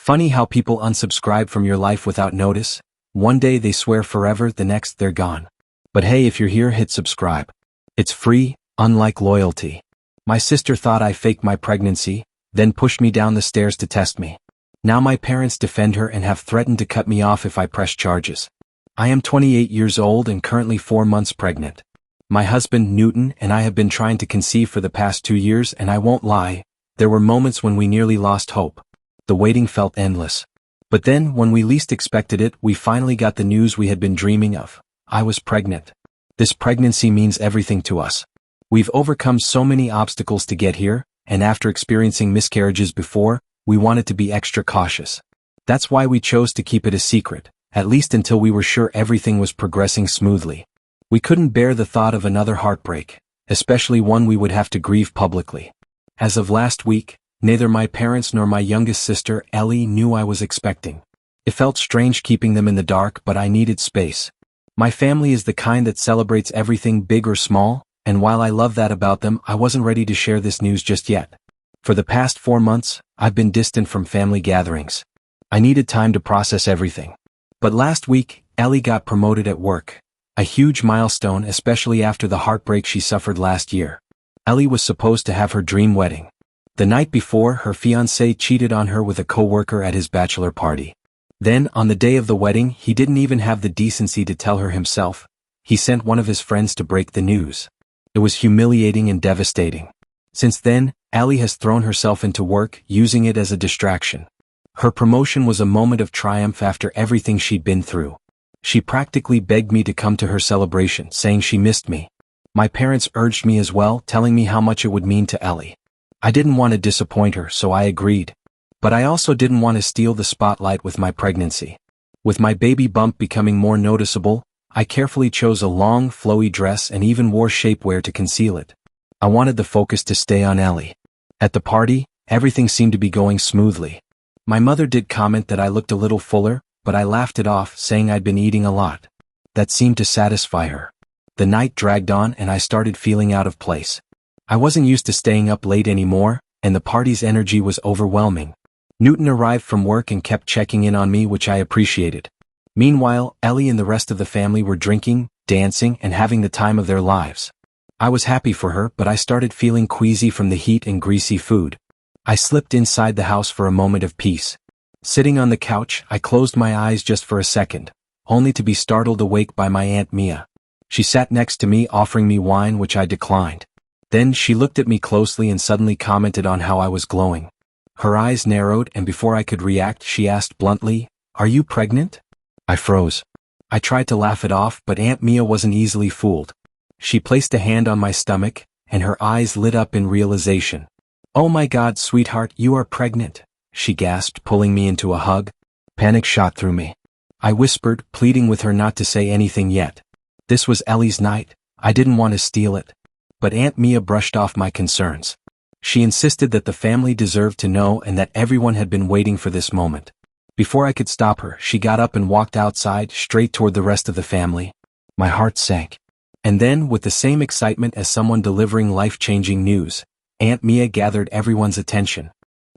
Funny how people unsubscribe from your life without notice. One day they swear forever, the next they're gone. But hey, if you're here, hit subscribe. It's free, unlike loyalty. My sister thought I faked my pregnancy, then pushed me down the stairs to test me. Now my parents defend her and have threatened to cut me off if I press charges. I am 28 years old and currently 4 months pregnant. My husband, Newton, and I have been trying to conceive for the past 2 years, and I won't lie, there were moments when we nearly lost hope. The waiting felt endless. But then, when we least expected it, we finally got the news we had been dreaming of. I was pregnant. This pregnancy means everything to us. We've overcome so many obstacles to get here, and after experiencing miscarriages before, we wanted to be extra cautious. That's why we chose to keep it a secret, at least until we were sure everything was progressing smoothly. We couldn't bear the thought of another heartbreak, especially one we would have to grieve publicly. As of last week, neither my parents nor my youngest sister, Ellie, knew I was expecting. It felt strange keeping them in the dark, but I needed space. My family is the kind that celebrates everything big or small, and while I love that about them, I wasn't ready to share this news just yet. For the past 4 months, I've been distant from family gatherings. I needed time to process everything. But last week, Ellie got promoted at work. A huge milestone, especially after the heartbreak she suffered last year. Ellie was supposed to have her dream wedding. The night before, her fiancé cheated on her with a coworker at his bachelor party. Then, on the day of the wedding, he didn't even have the decency to tell her himself. He sent one of his friends to break the news. It was humiliating and devastating. Since then, Ellie has thrown herself into work, using it as a distraction. Her promotion was a moment of triumph after everything she'd been through. She practically begged me to come to her celebration, saying she missed me. My parents urged me as well, telling me how much it would mean to Ellie. I didn't want to disappoint her, so I agreed. But I also didn't want to steal the spotlight with my pregnancy. With my baby bump becoming more noticeable, I carefully chose a long, flowy dress and even wore shapewear to conceal it. I wanted the focus to stay on Ellie. At the party, everything seemed to be going smoothly. My mother did comment that I looked a little fuller, but I laughed it off, saying I'd been eating a lot. That seemed to satisfy her. The night dragged on and I started feeling out of place. I wasn't used to staying up late anymore, and the party's energy was overwhelming. Newton arrived from work and kept checking in on me, which I appreciated. Meanwhile, Ellie and the rest of the family were drinking, dancing, and having the time of their lives. I was happy for her, but I started feeling queasy from the heat and greasy food. I slipped inside the house for a moment of peace. Sitting on the couch, I closed my eyes just for a second, only to be startled awake by my Aunt Mia. She sat next to me, offering me wine, which I declined. Then she looked at me closely and suddenly commented on how I was glowing. Her eyes narrowed, and before I could react, she asked bluntly, "Are you pregnant?" I froze. I tried to laugh it off, but Aunt Mia wasn't easily fooled. She placed a hand on my stomach, and her eyes lit up in realization. "Oh my God, sweetheart, you are pregnant," she gasped, pulling me into a hug. Panic shot through me. I whispered, pleading with her not to say anything yet. This was Ellie's night. I didn't want to steal it. But Aunt Mia brushed off my concerns. She insisted that the family deserved to know and that everyone had been waiting for this moment. Before I could stop her, she got up and walked outside, straight toward the rest of the family. My heart sank. And then, with the same excitement as someone delivering life-changing news, Aunt Mia gathered everyone's attention.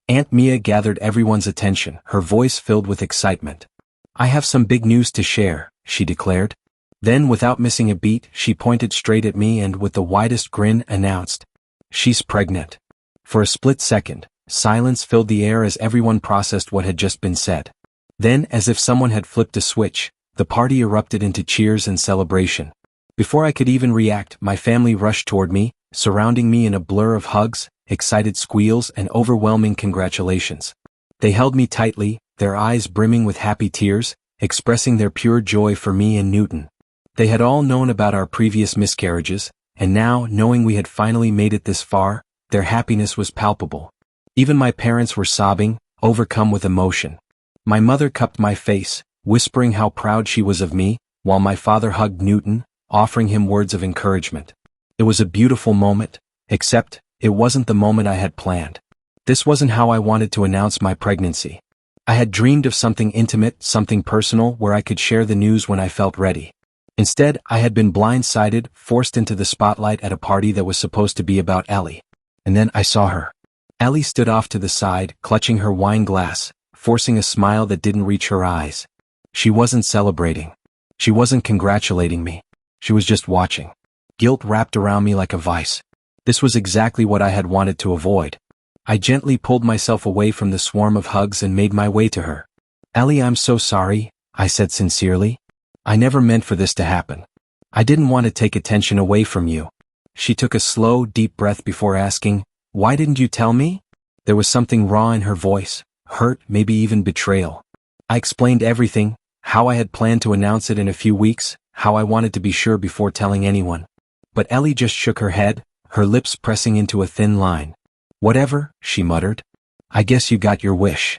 Aunt Mia gathered everyone's attention, her voice filled with excitement. "I have some big news to share," she declared. Then, without missing a beat, she pointed straight at me and, with the widest grin, announced, "She's pregnant." For a split second, silence filled the air as everyone processed what had just been said. Then, as if someone had flipped a switch, the party erupted into cheers and celebration. Before I could even react, my family rushed toward me, surrounding me in a blur of hugs, excited squeals, and overwhelming congratulations. They held me tightly, their eyes brimming with happy tears, expressing their pure joy for me and Newton. They had all known about our previous miscarriages, and now, knowing we had finally made it this far, their happiness was palpable. Even my parents were sobbing, overcome with emotion. My mother cupped my face, whispering how proud she was of me, while my father hugged Newton, offering him words of encouragement. It was a beautiful moment, except, it wasn't the moment I had planned. This wasn't how I wanted to announce my pregnancy. I had dreamed of something intimate, something personal, where I could share the news when I felt ready. Instead, I had been blindsided, forced into the spotlight at a party that was supposed to be about Ellie. And then I saw her. Ellie stood off to the side, clutching her wine glass, forcing a smile that didn't reach her eyes. She wasn't celebrating. She wasn't congratulating me. She was just watching. Guilt wrapped around me like a vice. This was exactly what I had wanted to avoid. I gently pulled myself away from the swarm of hugs and made my way to her. "Ellie, I'm so sorry," I said sincerely. "I never meant for this to happen. I didn't want to take attention away from you." She took a slow, deep breath before asking, "Why didn't you tell me?" There was something raw in her voice, hurt, maybe even betrayal. I explained everything, how I had planned to announce it in a few weeks, how I wanted to be sure before telling anyone. But Ellie just shook her head, her lips pressing into a thin line. "Whatever," she muttered. "I guess you got your wish."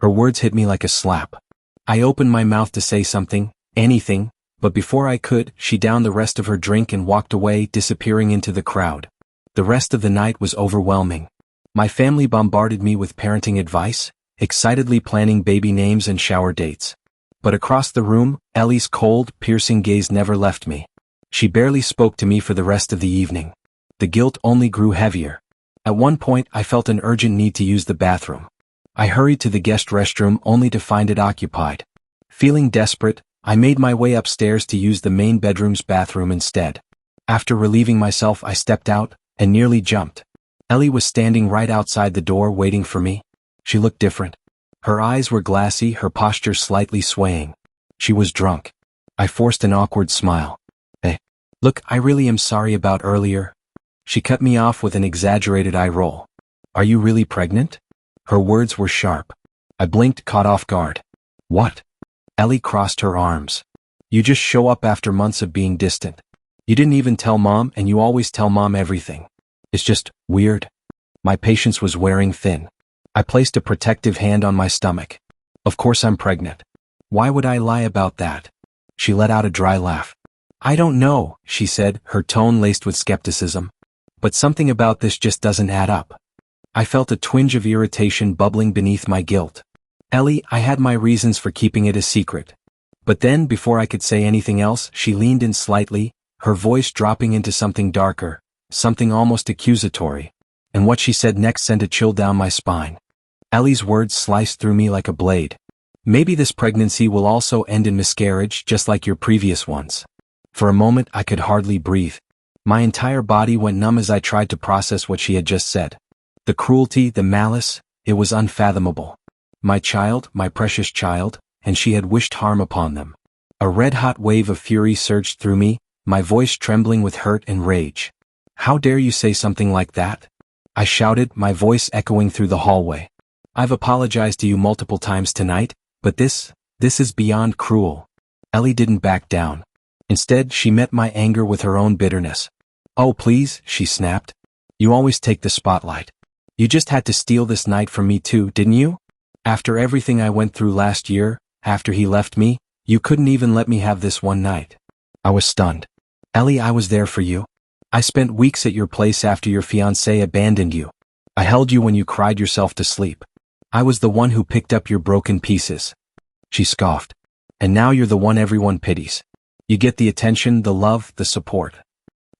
Her words hit me like a slap. I opened my mouth to say something, anything, but before I could, she downed the rest of her drink and walked away, disappearing into the crowd. The rest of the night was overwhelming. My family bombarded me with parenting advice, excitedly planning baby names and shower dates. But across the room, Ellie's cold, piercing gaze never left me. She barely spoke to me for the rest of the evening. The guilt only grew heavier. At one point, I felt an urgent need to use the bathroom. I hurried to the guest restroom only to find it occupied. Feeling desperate, I made my way upstairs to use the main bedroom's bathroom instead. After relieving myself, I stepped out and nearly jumped. Ellie was standing right outside the door waiting for me. She looked different. Her eyes were glassy, her posture slightly swaying. She was drunk. I forced an awkward smile. "Hey, look, I really am sorry about earlier." She cut me off with an exaggerated eye roll. "Are you really pregnant?" Her words were sharp. I blinked, caught off guard. "What?" Ellie crossed her arms. "You just show up after months of being distant. You didn't even tell Mom, and you always tell Mom everything. It's just weird." My patience was wearing thin. I placed a protective hand on my stomach. "Of course I'm pregnant. Why would I lie about that?" She let out a dry laugh. "I don't know," she said, her tone laced with skepticism. "But something about this just doesn't add up." I felt a twinge of irritation bubbling beneath my guilt. "Ellie, I had my reasons for keeping it a secret." But then, before I could say anything else, she leaned in slightly, her voice dropping into something darker, something almost accusatory. And what she said next sent a chill down my spine. Ellie's words sliced through me like a blade. "Maybe this pregnancy will also end in miscarriage, just like your previous ones." For a moment, I could hardly breathe. My entire body went numb as I tried to process what she had just said. The cruelty, the malice, it was unfathomable. My child, my precious child, and she had wished harm upon them. A red-hot wave of fury surged through me, my voice trembling with hurt and rage. "How dare you say something like that?" I shouted, my voice echoing through the hallway. "I've apologized to you multiple times tonight, but this is beyond cruel." Ellie didn't back down. Instead, she met my anger with her own bitterness. "Oh please," she snapped. "You always take the spotlight. You just had to steal this night from me too, didn't you? After everything I went through last year, after he left me, you couldn't even let me have this one night." I was stunned. "Ellie, I was there for you. I spent weeks at your place after your fiancé abandoned you. I held you when you cried yourself to sleep. I was the one who picked up your broken pieces." She scoffed. "And now you're the one everyone pities. You get the attention, the love, the support."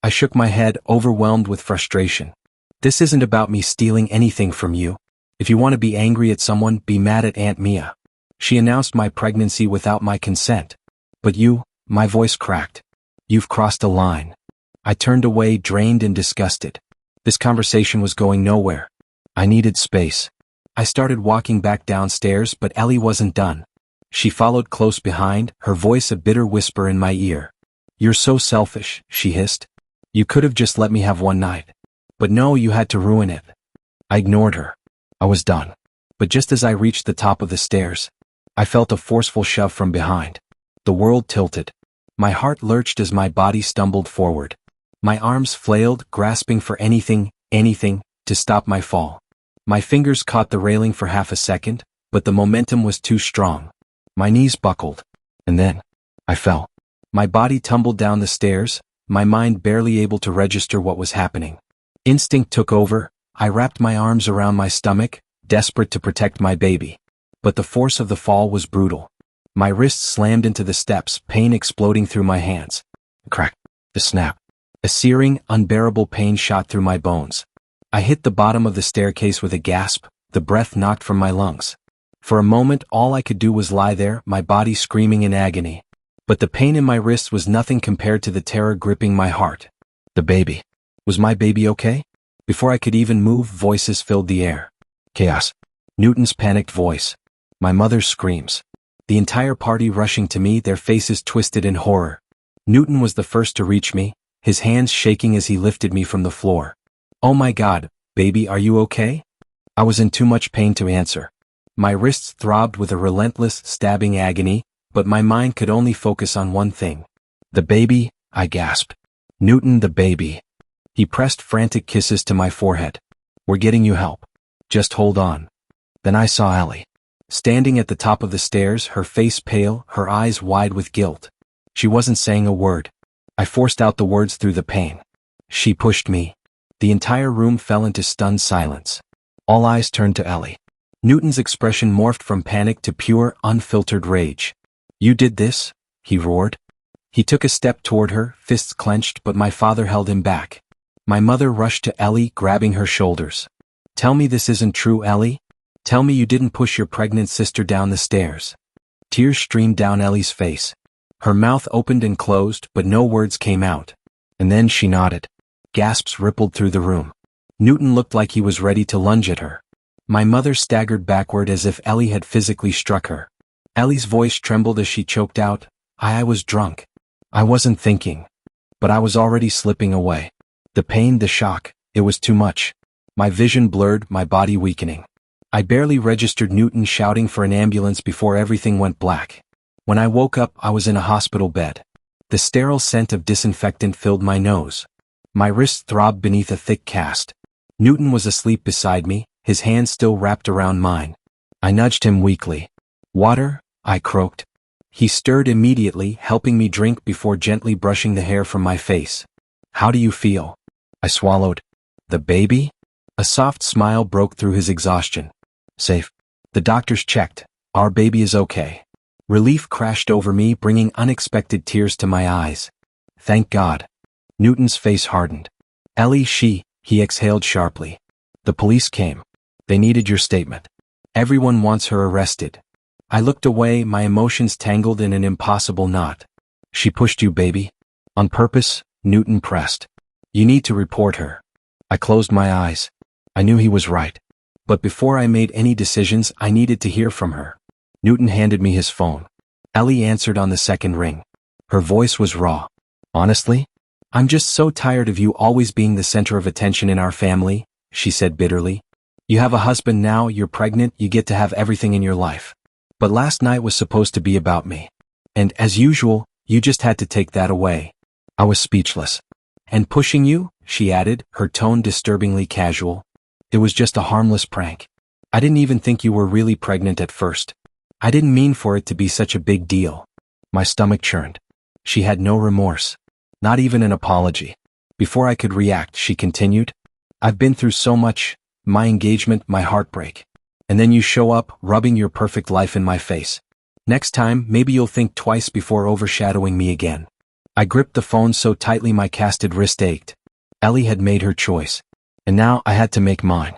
I shook my head, overwhelmed with frustration. "This isn't about me stealing anything from you. If you want to be angry at someone, be mad at Aunt Mia. She announced my pregnancy without my consent. But you," my voice cracked. "You've crossed a line." I turned away, drained and disgusted. This conversation was going nowhere. I needed space. I started walking back downstairs, but Ellie wasn't done. She followed close behind, her voice a bitter whisper in my ear. "You're so selfish," she hissed. "You could have just let me have one night. But no, you had to ruin it." I ignored her. I was done. But just as I reached the top of the stairs, I felt a forceful shove from behind. The world tilted. My heart lurched as my body stumbled forward. My arms flailed, grasping for anything, to stop my fall. My fingers caught the railing for half a second, but the momentum was too strong. My knees buckled. And then, I fell. My body tumbled down the stairs, my mind barely able to register what was happening. Instinct took over. I wrapped my arms around my stomach, desperate to protect my baby. But the force of the fall was brutal. My wrists slammed into the steps, pain exploding through my hands. A crack. A snap. A searing, unbearable pain shot through my bones. I hit the bottom of the staircase with a gasp, the breath knocked from my lungs. For a moment all I could do was lie there, my body screaming in agony. But the pain in my wrists was nothing compared to the terror gripping my heart. The baby. Was my baby okay? Before I could even move, voices filled the air. Chaos. Newton's panicked voice. My mother's screams. The entire party rushing to me, their faces twisted in horror. Newton was the first to reach me, his hands shaking as he lifted me from the floor. Oh my God, baby, are you okay? I was in too much pain to answer. My wrists throbbed with a relentless, stabbing agony, but my mind could only focus on one thing. The baby, I gasped. Newton, the baby. He pressed frantic kisses to my forehead. We're getting you help. Just hold on. Then I saw Ellie. Standing at the top of the stairs, her face pale, her eyes wide with guilt. She wasn't saying a word. I forced out the words through the pain. She pushed me. The entire room fell into stunned silence. All eyes turned to Ellie. Newton's expression morphed from panic to pure, unfiltered rage. You did this? He roared. He took a step toward her, fists clenched, but my father held him back. My mother rushed to Ellie, grabbing her shoulders. Tell me this isn't true, Ellie. Tell me you didn't push your pregnant sister down the stairs. Tears streamed down Ellie's face. Her mouth opened and closed, but no words came out. And then she nodded. Gasps rippled through the room. Newton looked like he was ready to lunge at her. My mother staggered backward as if Ellie had physically struck her. Ellie's voice trembled as she choked out, I was drunk. I wasn't thinking. But I was already slipping away. The pain, the shock, it was too much. My vision blurred, my body weakening. I barely registered Newton shouting for an ambulance before everything went black. When I woke up, I was in a hospital bed. The sterile scent of disinfectant filled my nose. My wrists throbbed beneath a thick cast. Newton was asleep beside me, his hand still wrapped around mine. I nudged him weakly. Water? I croaked. He stirred immediately, helping me drink before gently brushing the hair from my face. How do you feel? I swallowed. The baby? A soft smile broke through his exhaustion. Safe. The doctors checked. Our baby is okay. Relief crashed over me, bringing unexpected tears to my eyes. Thank God. Newton's face hardened. Ellie, he exhaled sharply. The police came. They needed your statement. Everyone wants her arrested. I looked away, my emotions tangled in an impossible knot. She pushed you, baby. On purpose? Newton pressed. You need to report her. I closed my eyes. I knew he was right. But before I made any decisions, I needed to hear from her. Newton handed me his phone. Ellie answered on the second ring. Her voice was raw. Honestly? I'm just so tired of you always being the center of attention in our family, she said bitterly. You have a husband now, you're pregnant, you get to have everything in your life. But last night was supposed to be about me. And as usual, you just had to take that away. I was speechless. And pushing you? She added, her tone disturbingly casual. It was just a harmless prank. I didn't even think you were really pregnant at first. I didn't mean for it to be such a big deal. My stomach churned. She had no remorse. Not even an apology. Before I could react, she continued. I've been through so much, my engagement, my heartbreak. And then you show up, rubbing your perfect life in my face. Next time, maybe you'll think twice before overshadowing me again. I gripped the phone so tightly my casted wrist ached. Ellie had made her choice. And now I had to make mine.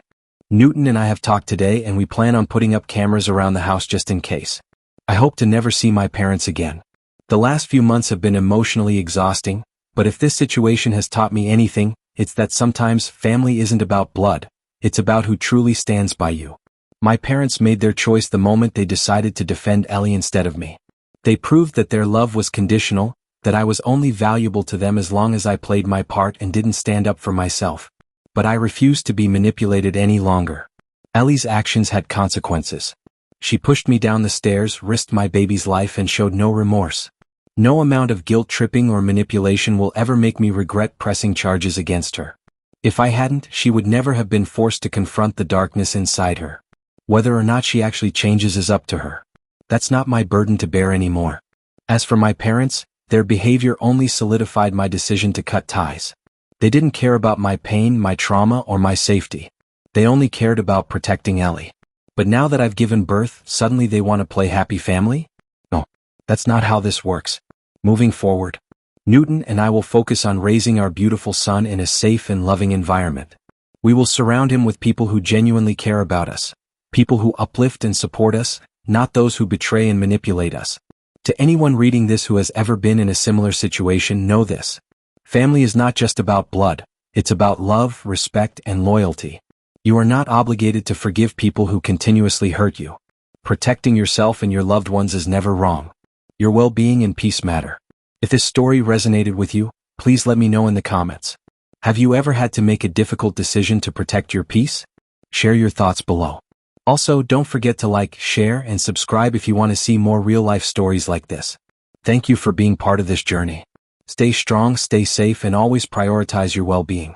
Newton and I have talked today and we plan on putting up cameras around the house just in case. I hope to never see my parents again. The last few months have been emotionally exhausting, but if this situation has taught me anything, it's that sometimes family isn't about blood, it's about who truly stands by you. My parents made their choice the moment they decided to defend Ellie instead of me. They proved that their love was conditional, that I was only valuable to them as long as I played my part and didn't stand up for myself. But I refused to be manipulated any longer. Ellie's actions had consequences. She pushed me down the stairs, risked my baby's life, and showed no remorse. No amount of guilt-tripping or manipulation will ever make me regret pressing charges against her. If I hadn't, she would never have been forced to confront the darkness inside her. Whether or not she actually changes is up to her. That's not my burden to bear anymore. As for my parents, their behavior only solidified my decision to cut ties. They didn't care about my pain, my trauma, or my safety. They only cared about protecting Ellie. But now that I've given birth, suddenly they want to play happy family? No, that's not how this works. Moving forward, Newton and I will focus on raising our beautiful son in a safe and loving environment. We will surround him with people who genuinely care about us, People who uplift and support us, not those who betray and manipulate us. To anyone reading this who has ever been in a similar situation, know this. Family is not just about blood, it's about love, respect, and loyalty. You are not obligated to forgive people who continuously hurt you. Protecting yourself and your loved ones is never wrong. Your well-being and peace matter. If this story resonated with you, please let me know in the comments. Have you ever had to make a difficult decision to protect your peace? Share your thoughts below. Also, don't forget to like, share, and subscribe if you want to see more real-life stories like this. Thank you for being part of this journey. Stay strong, stay safe, and always prioritize your well-being.